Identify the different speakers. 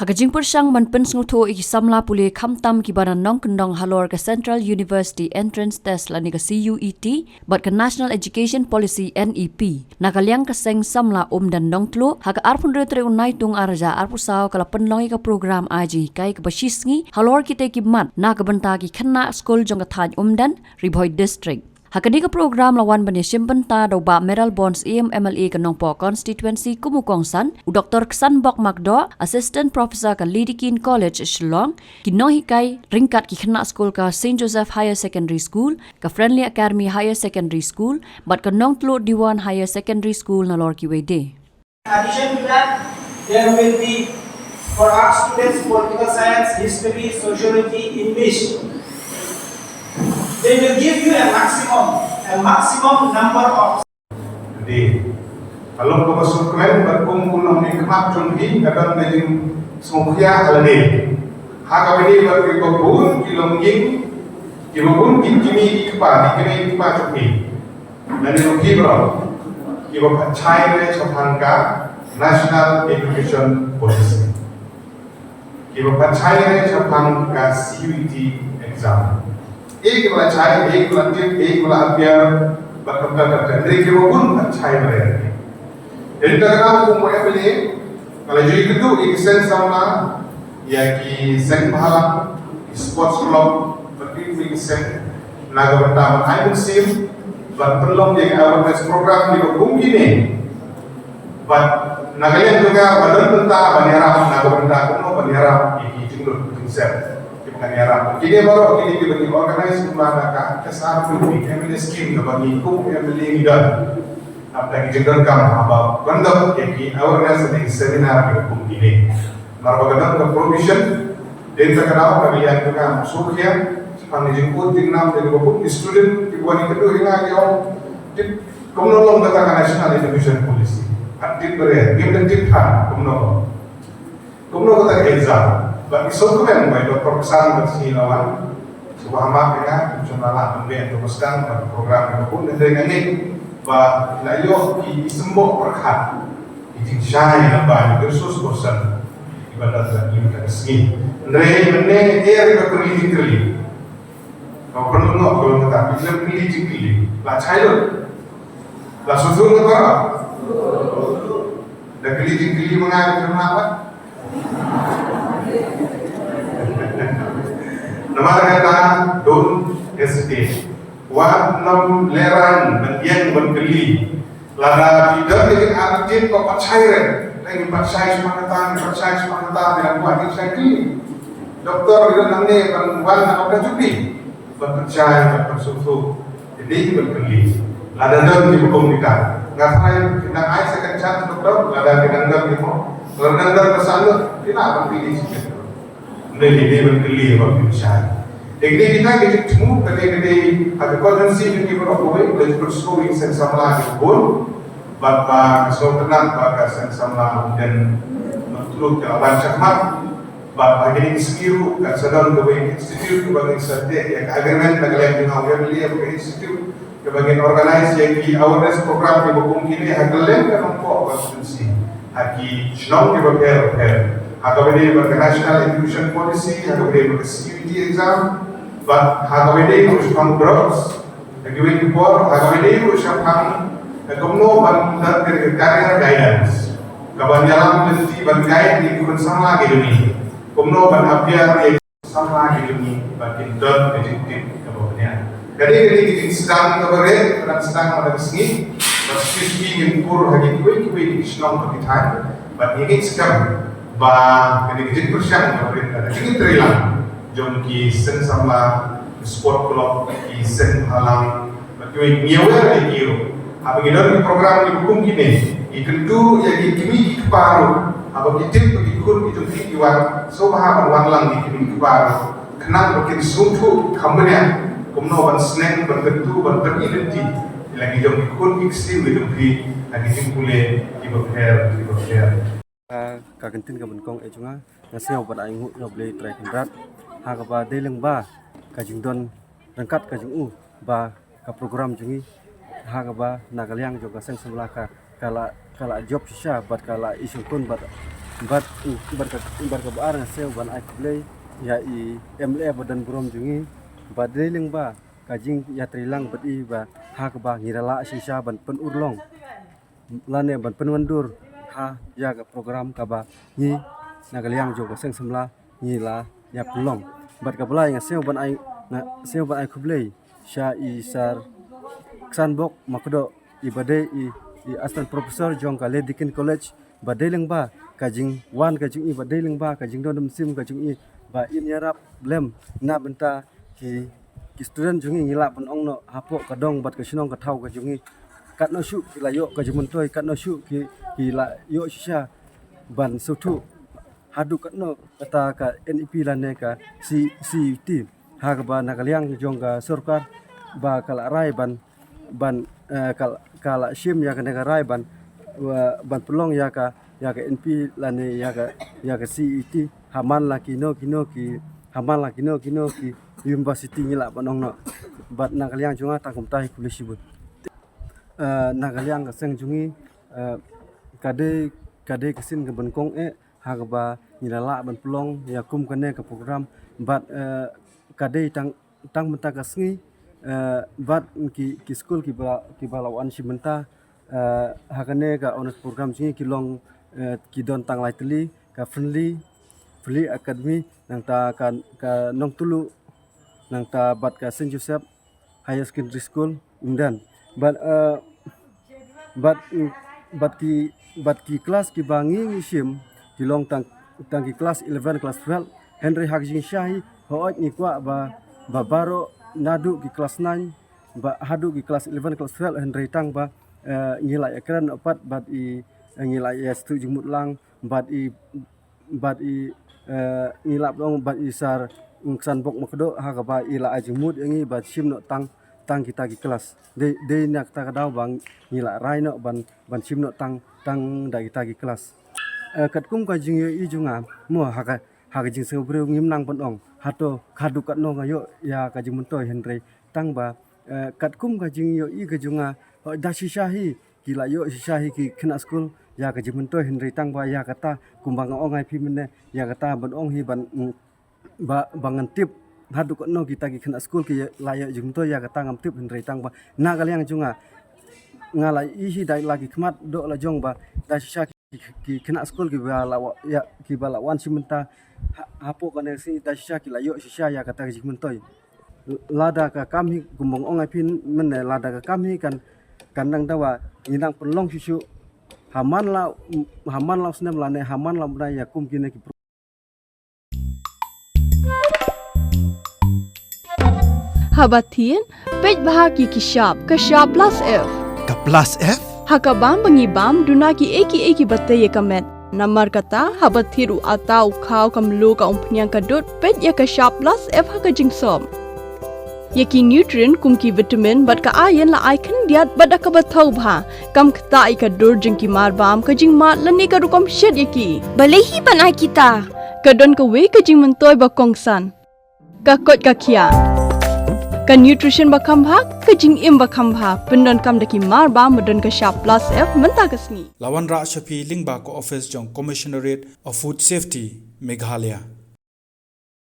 Speaker 1: Hakajing pursang manpen snguto iki samla pule khamtam ki banan nong kendong halor ke Central University Entrance Test lani ke CUET bat ke National Education Policy NEP nakalyang keseng samla dan nong tlu haka arpun retre unai tung arja arpusau kala penlongi ke program aji kai ke basisngi halor kite ki mat na ke benta ki khana school jong ka thaj dan Riboy District. Hakani ka program lawan bani simpenta do ba Meral Bonds EMMLA kanong po constituency kumukongsan u Dr. Ksan Bok Magdo assistant professor ka Lidikin College Shillong kinohi kai ringkat ki khana school ka St Joseph Higher Secondary School ka Friendly Academy Higher Secondary School bat kanong tlo Diwan Higher Secondary School na lor ki wede.
Speaker 2: Addition to that, there will be for art students political science, history, sociology, English. They will give you a maximum number of.
Speaker 3: Jadi, kalau kau masuk kalian berkumpul ni kemak cungki, kadang najim semuanya alani. Hak ini berkebun, kiloming kini kipa cungki. Dan itu kibro, kipa pacai cepangka National Education Policy. Kipa pacai cepangka CUET exam. एक वाला चाय एक वाला टिप एक वाला अभ्यार बकबका करते हैं लेकिन वो बुन अच्छा ही रहेगा इंटरग्राम को मैं पहले kalau jadi itu iksen sama ya ki sen bahala sports club berarti iksen naga pertama I musim berpelong yang awareness program di hukum gini but nagalian juga badan tentang banyaram naga pertama kuno banyaram iki jenggot konsep Kanyara. Kini baru kini dibagi organize kumana ka kesar publik MLA scheme na bagi kum MLA ngidan. Apna ki jengdon kam aba bandap ki awareness ni seminar ki kum kini. Marbagadam ka provision den ta kanao ka biyan ka sukya pang jengkut tingnam den bapun student ki wani kedo hinga ki om tip komnolong ka national education policy. Atip bere gimden tip tha komnolong ka exam. Bagi sokongan by Dr. Ksan bersilawan sebuah mapnya jumlah ambil teruskan pada program itu pun dengan ini bah layo di semua perkat di jaya bah kursus bosan ibadat lagi mereka sini mana air politically kau perlu nak kalau kita bilang politically lah cair lah susun apa dah politically mengalir apa Nama kata don estate. Nam leran bagian berkeli. Lada tidak dengan arti kau percaya. Dengan percaya semangatan dengan buat saya keli. Doktor itu nanti berbuat apa cuti. Percaya bersusu. Jadi berkeli. Lada don di hukum kita. Ngapain kita ai second chance doktor. Lada dengan don di hukum. Kalau don kesalahan tidak berpilih. Ini berkeli waktu besar. Jadi kita ketemu kedai ada potensi yang kita berlaku, dan bersuara yang sama lagi pun, bapa kesopanan, bapa sama dan menurut jawaban cermat, bapa ini skill, kesadaan kebagian institut, kebagian setiap yang agreement negara yang mengambil kebagian institut, kebagian organisasi yang di awareness program yang berhukum kini, agreement kan untuk konstitusi, haki senang kebagian Haka ini National Education Policy, haka ini CUET exam, but haka ini harus pang drugs, haka ini harus pang kumno ban career guidance, kaban jalan mesti ban guide di kurun sama lagi ini, kumno ban apiar yang sama lagi ini, ban kinton educatif kebagian. Jadi sedang kebagian, sedang ada kesini, pasti ingin pur hagi kue senang berkitar, ban ini sekarang. Bah, kini persiapan pemerintah. Ini terilang, jom ki sen sama sport club ki sen halang, bagi nyewa di kiro. Apa kita program di hukum kini, ikan tu yang kimi keparu, apa kita bagi kun itu kiwan, so maha berwanglang di kimi keparu. Kenal bagi suntu kampenya, kumno ban snack bertentu beridenti. Lagi jom kun iksil itu ki lagi jimpule di berher.
Speaker 4: Kagentin ka benkong ejunga ngasih obat aingu noble try kendrat ha ka ba deleng ba kajingdon rengkat kajingu ba ka program jungi ha ka ba nagaliang juga seng sebelah ka kala job sisa bat kala isungkun bat bat ka baar nga seu ban ai kublei ya i MLA badan brom jungi ba deling ba kajing ya trilang bat i ba ha ka ba ngirala sisa ban pen urlong lane ban pen wandur ha ya ka program ka ba ni nagaliang jo ka seng semla ni la ya pelong bat ka belai nga seu ban ai kublei sha i sar ksanbok makdo i bade i astan profesor jong ka Ledikin College ba deling ba kajing wan kajing i ba deling ba kajing don sim kajing i ba in yarap blem na benta ki student jungi ngila pan ong no hapo kadong bat ka sinong ka thau ka jungi kat no shu ki la yo ka jumun toy kat no shu ki la yo shisha ban sutu hadu kat no kata ka NEP la ne ka CUT ha ka ba nakaliang jong ka sarkar ba kala rai ban kala shim ya ka negarai ban pelong ya ka NP la ne ya ka CET haman la kino ki haman la kino ki university ngila banong no bat nakaliang junga tangkum tai kulisi bun nakaliang ka seng jungi kade kesin ke benkong ha ka ba ngila ban pelong ya kum kane ka program bat kade tang menta ka sngi bat ki school ki balawan simenta hakane ka honors program jungi ki long ki don tang lai teli ka friendly academy nang ta ka nong tulu nang ta bat ka St Joseph Higher Secondary School Undan bat ki kelas ki bangi sim ki long tang ki kelas 11 kelas 12 Henry Hagjing Shahi hoot ni kwa ba baro nadu ki kelas 9 ba hadu ki kelas 11 kelas 12 Henry tang ba ngilai ekran opat bat i ngilai stu jumut lang bat i ngilap dong bat isar ngsan bok makdo ha ka ba ila ajumut ngi bat sim no tang kita ki kelas de nak ta kadau bang ngila rai no ban sim no tang da kita ki kelas kat kum ka jing i junga mo ha ka jing se breu ngim nang pon ong hato khadu kat no ngayo ya ka jing muntoy Henry tang ba kat kum ka jing yo i ka junga da shishahi kila yo shishahi ki kena school ya ka jing muntoy Henry tang ba ya kata kumbang ong ai pi mene ya kata ban ong hi ban ba bangan tip hadu ko no kita ki kena school ki layak jing to ya kata ngam tip Henry tang ba na kaliang junga ngala ihi dai lagi kmat do la jong ba da shisha ki kena school ki bala ya ki bala wan simenta hapo kan si da shisha ki layak shisha ya kata jing muntoy lada ka kami kumbang ong ai pin mene lada ka kami kan nang dawa inang pelong susu haman la snem lane haman la bra ya kum kine ki
Speaker 5: Habatin pej bahagi kishap plus F
Speaker 6: ka plus F
Speaker 5: hakabam bangibam dunaki eki batte ye kamet namar kata habathiru atau khau kamlu ka umpnyang kadut pej ya kishap plus F haka jingsom yaki nutrient kumki vitamin bat ka iron la icon diat bat ka bathau bha kam khta ai ka dur jingki mar bam ka jing mat lani ka rukom shed yaki balehi banai kita ka don ka we ka jing mentoy ba kongsan ka kot ka khia ka nutrition ba kham bha ka jing im ba kham bha pendon kam daki mar bam modon ka sharp plus F menta ka sngi
Speaker 6: lawan ra shapi lingba ko office jong commissionerate of food safety Meghalaya